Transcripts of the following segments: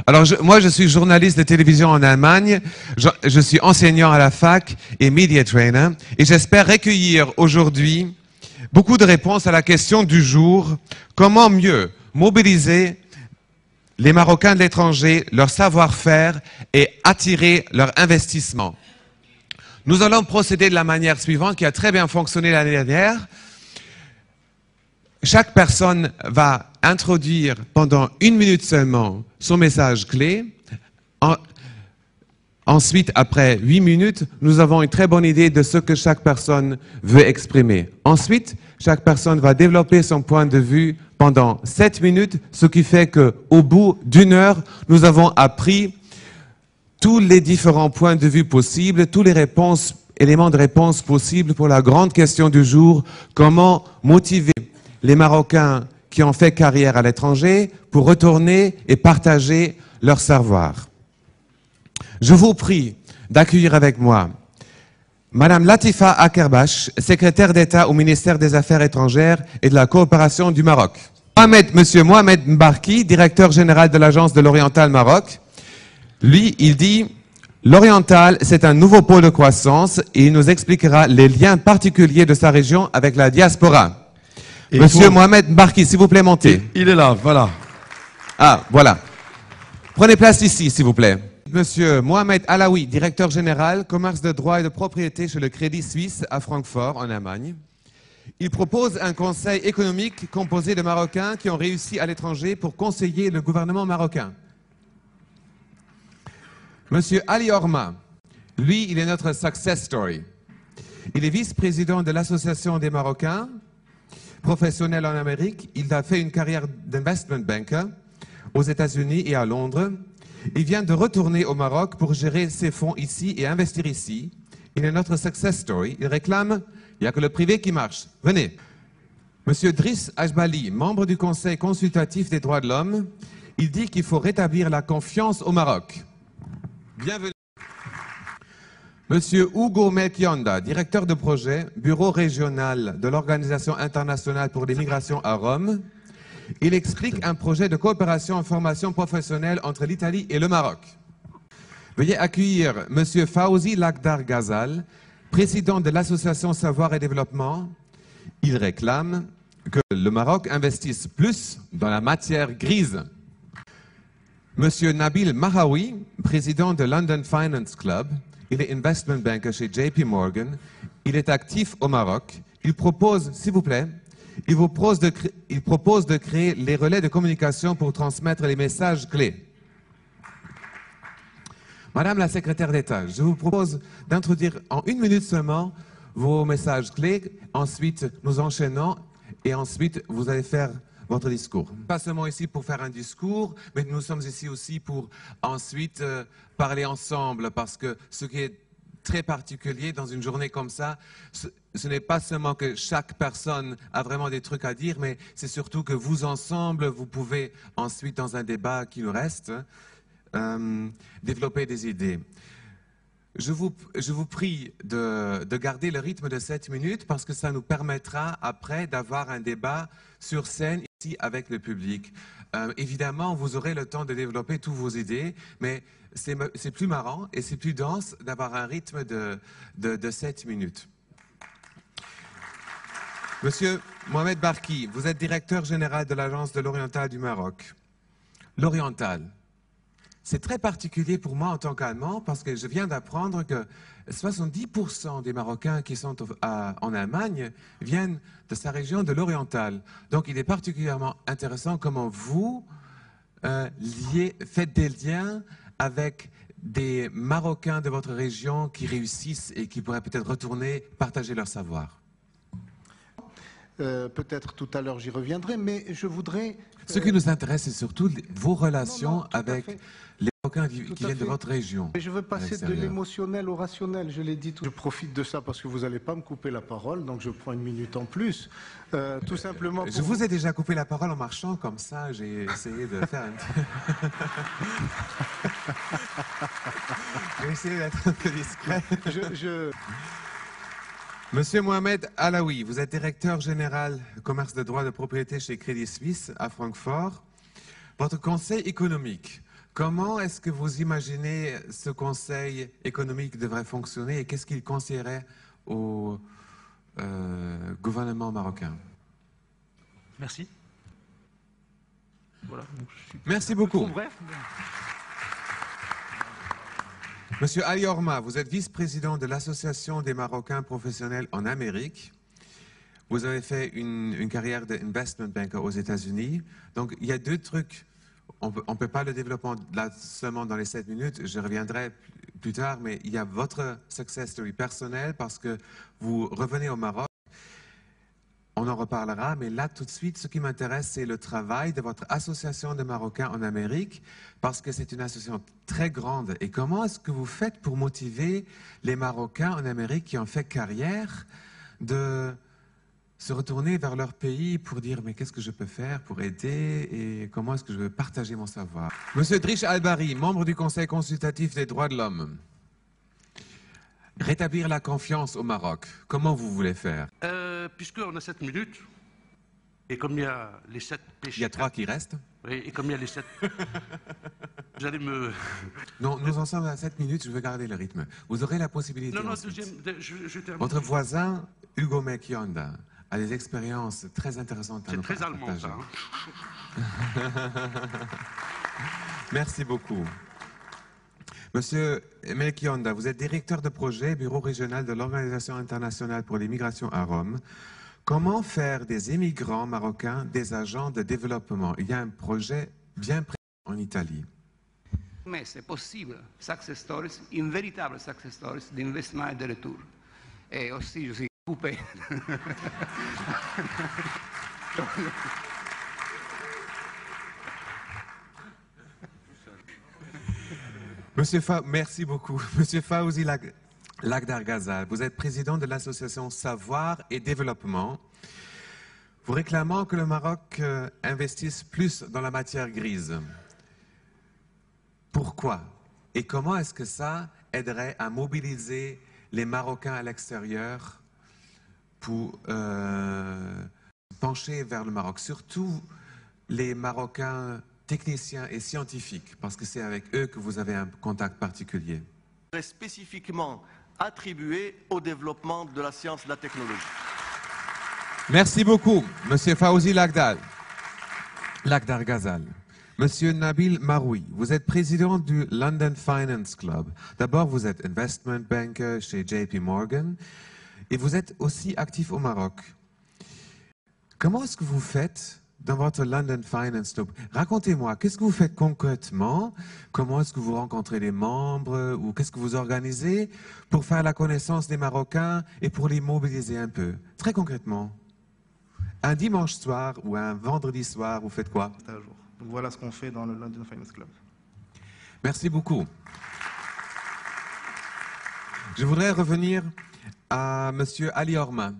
Alors, moi, je suis journaliste de télévision en Allemagne. Je suis enseignant à la fac et media trainer. Et j'espère recueillir aujourd'hui beaucoup de réponses à la question du jour. Comment mieux mobiliser les Marocains de l'étranger, leur savoir-faire et attirer leur investissement? Nous allons procéder de la manière suivante, qui a très bien fonctionné l'année dernière. Chaque personne va introduire pendant 1 minute seulement son message clé. Ensuite, après 8 minutes, nous avons une très bonne idée de ce que chaque personne veut exprimer. Ensuite, chaque personne va développer son point de vue pendant 7 minutes, ce qui fait qu'au bout d'1 heure, nous avons appris tous les différents points de vue possibles, tous les éléments de réponse possibles pour la grande question du jour, comment motiver les Marocains qui ont fait carrière à l'étranger pour retourner et partager leur savoir. Je vous prie d'accueillir avec moi Madame Latifa Akerbash, secrétaire d'État au ministère des Affaires étrangères et de la coopération du Maroc. Monsieur Mohamed Mbarki, directeur général de l'Agence de l'Oriental Maroc. Lui, il dit « L'Oriental, c'est un nouveau pôle de croissance et il nous expliquera les liens particuliers de sa région avec la diaspora. » Monsieur Mohamed Mbarki, s'il vous plaît, montez. Il est là, voilà. Ah, voilà. Prenez place ici, s'il vous plaît. Monsieur Mohamed Alaoui, directeur général, commerce de droit et de propriété chez le Crédit Suisse à Francfort, en Allemagne. Il propose un conseil économique composé de Marocains qui ont réussi à l'étranger pour conseiller le gouvernement marocain. Monsieur Ali Orma, lui, il est notre success story. Il est vice-président de l'Association des Marocains, professionnel en Amérique. Il a fait une carrière d'investment banker aux États-Unis et à Londres. Il vient de retourner au Maroc pour gérer ses fonds ici et investir ici. Il est notre success story. Il réclame, il n'y a que le privé qui marche. Venez. Monsieur Driss Ajbali, membre du Conseil consultatif des droits de l'homme, il dit qu'il faut rétablir la confiance au Maroc. Bienvenue. Monsieur Hugo Melchionda, directeur de projet, bureau régional de l'Organisation internationale pour les migrations à Rome. Il explique un projet de coopération en formation professionnelle entre l'Italie et le Maroc. Veuillez accueillir Monsieur Fawzi Lakhdar Ghazal, président de l'association Savoir et Développement. Il réclame que le Maroc investisse plus dans la matière grise. Monsieur Nabil Mahawi, président de London Finance Club. Il est investment banker chez JP Morgan. Il est actif au Maroc. Il propose, s'il vous plaît, il propose de créer les relais de communication pour transmettre les messages clés. Madame la secrétaire d'État, je vous propose d'introduire en 1 minute seulement vos messages clés. Ensuite, nous enchaînons et ensuite, vous allez faire votre discours. Pas seulement ici pour faire un discours, mais nous sommes ici aussi pour ensuite parler ensemble, parce que ce qui est très particulier dans une journée comme ça, ce n'est pas seulement que chaque personne a vraiment des trucs à dire, mais c'est surtout que vous ensemble, vous pouvez ensuite, dans un débat qui nous reste, développer des idées. Je vous prie de garder le rythme de 7 minutes parce que ça nous permettra après d'avoir un débat sur scène ici avec le public. Évidemment, vous aurez le temps de développer toutes vos idées, mais c'est plus marrant et c'est plus dense d'avoir un rythme de 7 minutes. Monsieur Mohamed Barki, vous êtes directeur général de l'Agence de l'Oriental du Maroc. L'Oriental. C'est très particulier pour moi en tant qu'Allemand parce que je viens d'apprendre que 70% des Marocains qui sont en Allemagne viennent de sa région de l'Oriental. Donc il est particulièrement intéressant comment vous faites des liens avec des Marocains de votre région qui réussissent et qui pourraient peut-être retourner partager leur savoir. Peut-être tout à l'heure j'y reviendrai, mais je voudrais... Ce qui nous intéresse, c'est surtout vos relations avec les Marocains qui viennent de votre région. Mais je veux passer de l'émotionnel au rationnel, je l'ai dit. Je profite de ça parce que vous n'allez pas me couper la parole, donc je prends 1 minute en plus. Tout simplement pour... Je vous ai déjà coupé la parole en marchant comme ça, j'ai essayé de faire j'ai essayé d'être un peu discret. Monsieur Mohamed Alaoui, vous êtes directeur général commerce de droit de propriété chez Crédit Suisse à Francfort. Votre conseil économique comment est-ce que vous imaginez ce Conseil économique devrait fonctionner et qu'est-ce qu'il conseillerait au gouvernement marocain? Merci. Voilà, donc Merci beaucoup. Bref. Monsieur Ali Orma, vous êtes vice-président de l'Association des Marocains professionnels en Amérique. Vous avez fait une carrière d'investment banker aux États-Unis. Donc, il y a deux trucs. On ne peut pas le développer là seulement dans les 7 minutes. Je reviendrai plus tard, mais il y a votre success story personnelle parce que vous revenez au Maroc. On en reparlera, mais là, tout de suite, ce qui m'intéresse, c'est le travail de votre association de Marocains en Amérique, parce que c'est une association très grande. Et comment est-ce que vous faites pour motiver les Marocains en Amérique qui ont fait carrière de se retourner vers leur pays pour dire « mais qu'est-ce que je peux faire pour aider et comment est-ce que je veux partager mon savoir ?» Monsieur Drish Albari, membre du Conseil consultatif des droits de l'homme. Rétablir la confiance au Maroc, comment vous voulez faire? Puisqu'on a 7 minutes, et comme il y a les 7 péchés... Il y a 3 qui restent? Oui, et comme il y a les 7... Vous allez me... Non, nous en sommes à 7 minutes, je veux garder le rythme. Vous aurez la possibilité Non, ensuite. je termine. Votre voisin, Hugo Mekionda, a des expériences très intéressantes à nous C'est très allemand, partager. ça. Hein. Merci beaucoup. Monsieur Melkionda, vous êtes directeur de projet, bureau régional de l'Organisation internationale pour les migrations à Rome. Comment faire des immigrants marocains des agents de développement? Il y a un projet bien présent en Italie. Mais c'est possible, success stories, une véritable success stories d'investissement et de retour. Et aussi, je suis coupé. Merci beaucoup. Monsieur Fawzi Lagdar Ghazal, vous êtes président de l'association Savoir et Développement. Vous réclamez que le Maroc investisse plus dans la matière grise. Pourquoi? Et comment est-ce que ça aiderait à mobiliser les Marocains à l'extérieur pour pencher vers le Maroc? Surtout les Marocains techniciens et scientifiques, parce que c'est avec eux que vous avez un contact particulier. Spécifiquement attribué au développement de la science et de la technologie. Merci beaucoup, Monsieur Fawzi Lagdar Ghazal. Monsieur Nabil Maroui, vous êtes président du London Finance Club. D'abord, vous êtes investment banker chez JP Morgan et vous êtes aussi actif au Maroc. Comment est-ce que vous faites dans votre London Finance Club? Racontez-moi, qu'est-ce que vous faites concrètement? Comment est-ce que vous rencontrez les membres? Ou qu'est-ce que vous organisez pour faire la connaissance des Marocains et pour les mobiliser un peu? Très concrètement. Un dimanche soir ou un vendredi soir, vous faites quoi? Donc voilà ce qu'on fait dans le London Finance Club. Merci beaucoup. Je voudrais revenir à Monsieur Ali Orma.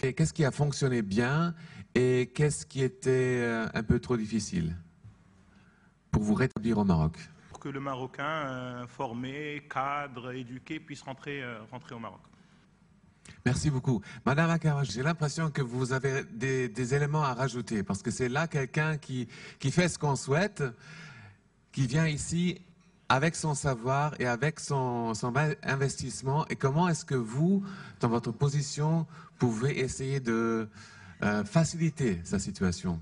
Qu'est-ce qui a fonctionné bien et qu'est-ce qui était un peu trop difficile pour vous rétablir au Maroc? Pour que le Marocain formé, cadre, éduqué puisse rentrer au Maroc. Merci beaucoup. Madame Akara, j'ai l'impression que vous avez des éléments à rajouter parce que c'est là quelqu'un qui fait ce qu'on souhaite, qui vient ici avec son savoir et avec son investissement. Et comment est-ce que vous, dans votre position, pouvez essayer de faciliter sa situation?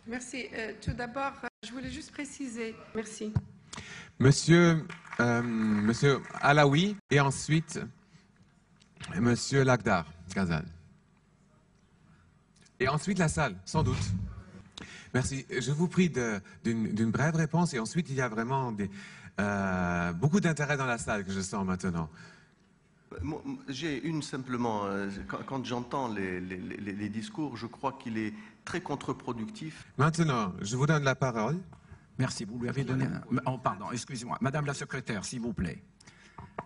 Merci. Tout d'abord, je voulais juste préciser. Merci. Monsieur Alaoui et ensuite Monsieur Lagdar Ghazal. Et ensuite la salle, sans doute. Merci. Je vous prie d'une brève réponse et ensuite il y a vraiment beaucoup d'intérêt dans la salle que je sens maintenant. J'ai une simplement, quand j'entends les discours, je crois qu'il est très contre-productif. Maintenant, je vous donne la parole. Merci, vous lui avez donné... Oh, pardon, excusez-moi. Madame la secrétaire, s'il vous plaît.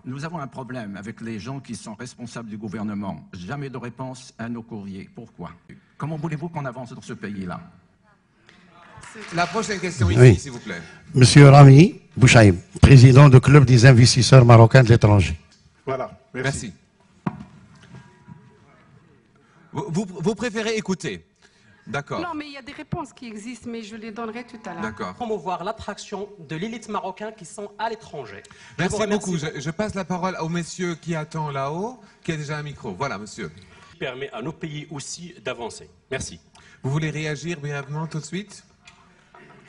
Nous avons un problème avec les gens qui sont responsables du gouvernement. Jamais de réponse à nos courriers. Pourquoi? Comment voulez-vous qu'on avance dans ce pays-là? La prochaine question ici, oui. S'il vous plaît. Monsieur Rami Bouchaïm, président du Club des investisseurs marocains de l'étranger. Voilà, merci. Vous préférez écouter. D'accord. Non, mais il y a des réponses qui existent, mais je les donnerai tout à l'heure. D'accord. Promouvoir l'attraction de l'élite marocaine qui sont à l'étranger. Merci beaucoup. Je passe la parole au monsieur qui attend là-haut, qui a déjà un micro. Voilà, monsieur. Qui permet à nos pays aussi d'avancer. Merci. Vous voulez réagir brièvement tout de suite?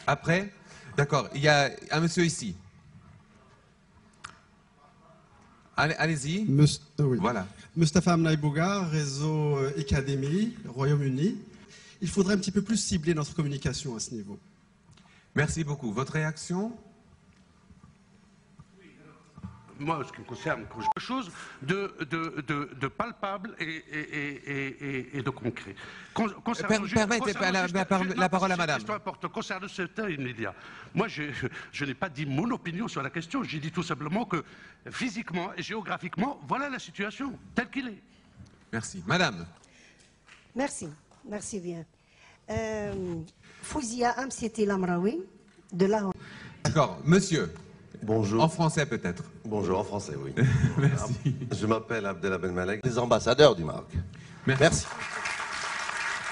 Après? D'accord. Il y a un monsieur ici. Allez-y. Oui. Voilà. Mustafa Amnaï-Bougar, réseau Académie, Royaume-Uni. Il faudrait un petit peu plus cibler notre communication à ce niveau. Merci beaucoup. Votre réaction? Moi, ce qui me concerne, quelque chose de palpable et de concret. Permettez la parole à madame. C'est important. Concernant ce système immédiat, moi, je n'ai pas dit mon opinion sur la question. J'ai dit tout simplement que physiquement et géographiquement, voilà la situation, telle qu'il est. Merci. Madame. Merci. Merci bien. Fouzia Amsieti Lamraoui, de la... D'accord. Monsieur. Bonjour. En français peut-être. Bonjour, en français, oui. Merci. Je m'appelle Abdellah Ben Malek, des ambassadeurs du Maroc. Merci.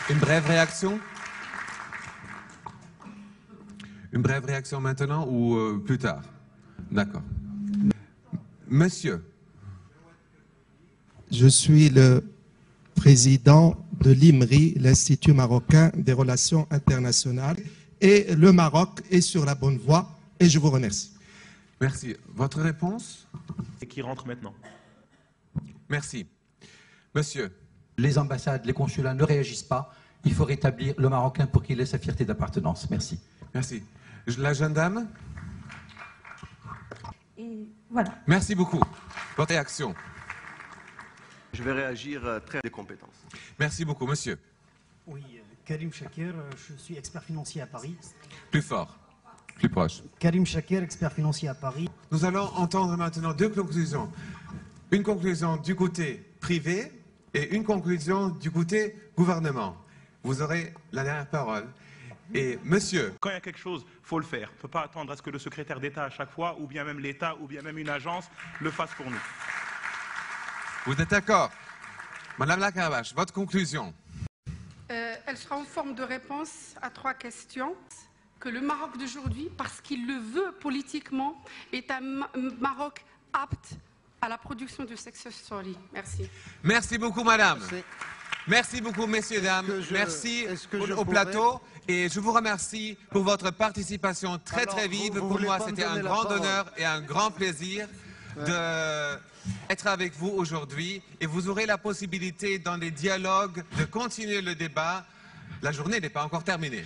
Une brève réaction? Une brève réaction maintenant ou plus tard? D'accord. Monsieur. Je suis le président de l'IMRI, l'Institut marocain des relations internationales, et le Maroc est sur la bonne voie, et je vous remercie. Merci. Votre réponse? Et qui rentre maintenant. Merci. Monsieur. Les ambassades, les consulats ne réagissent pas. Il faut rétablir le Marocain pour qu'il ait sa fierté d'appartenance. Merci. Merci. La jeune dame? Et voilà. Merci beaucoup. Votre réaction? Je vais réagir très des compétences. Merci beaucoup, monsieur. Oui, Karim Shakir, je suis expert financier à Paris. Plus fort. Plus proche. Karim Shakir, expert financier à Paris. Nous allons entendre maintenant deux conclusions. Une conclusion du côté privé et une conclusion du côté gouvernement. Vous aurez la dernière parole. Et monsieur... Quand il y a quelque chose, il faut le faire. On ne peut pas attendre à ce que le secrétaire d'État à chaque fois, ou bien même l'État, ou bien même une agence, le fasse pour nous. Vous êtes d'accord? Madame Lacarbache, votre conclusion? Elle sera en forme de réponse à 3 questions. Que le Maroc d'aujourd'hui, parce qu'il le veut politiquement, est un Maroc apte à la production de success story. Merci. Merci beaucoup, madame. Merci beaucoup, messieurs, dames. Merci au plateau. Et je vous remercie pour votre participation très vive. Pour moi, c'était un grand honneur et un grand plaisir d'être avec vous aujourd'hui. Et vous aurez la possibilité, dans les dialogues, de continuer le débat. La journée n'est pas encore terminée.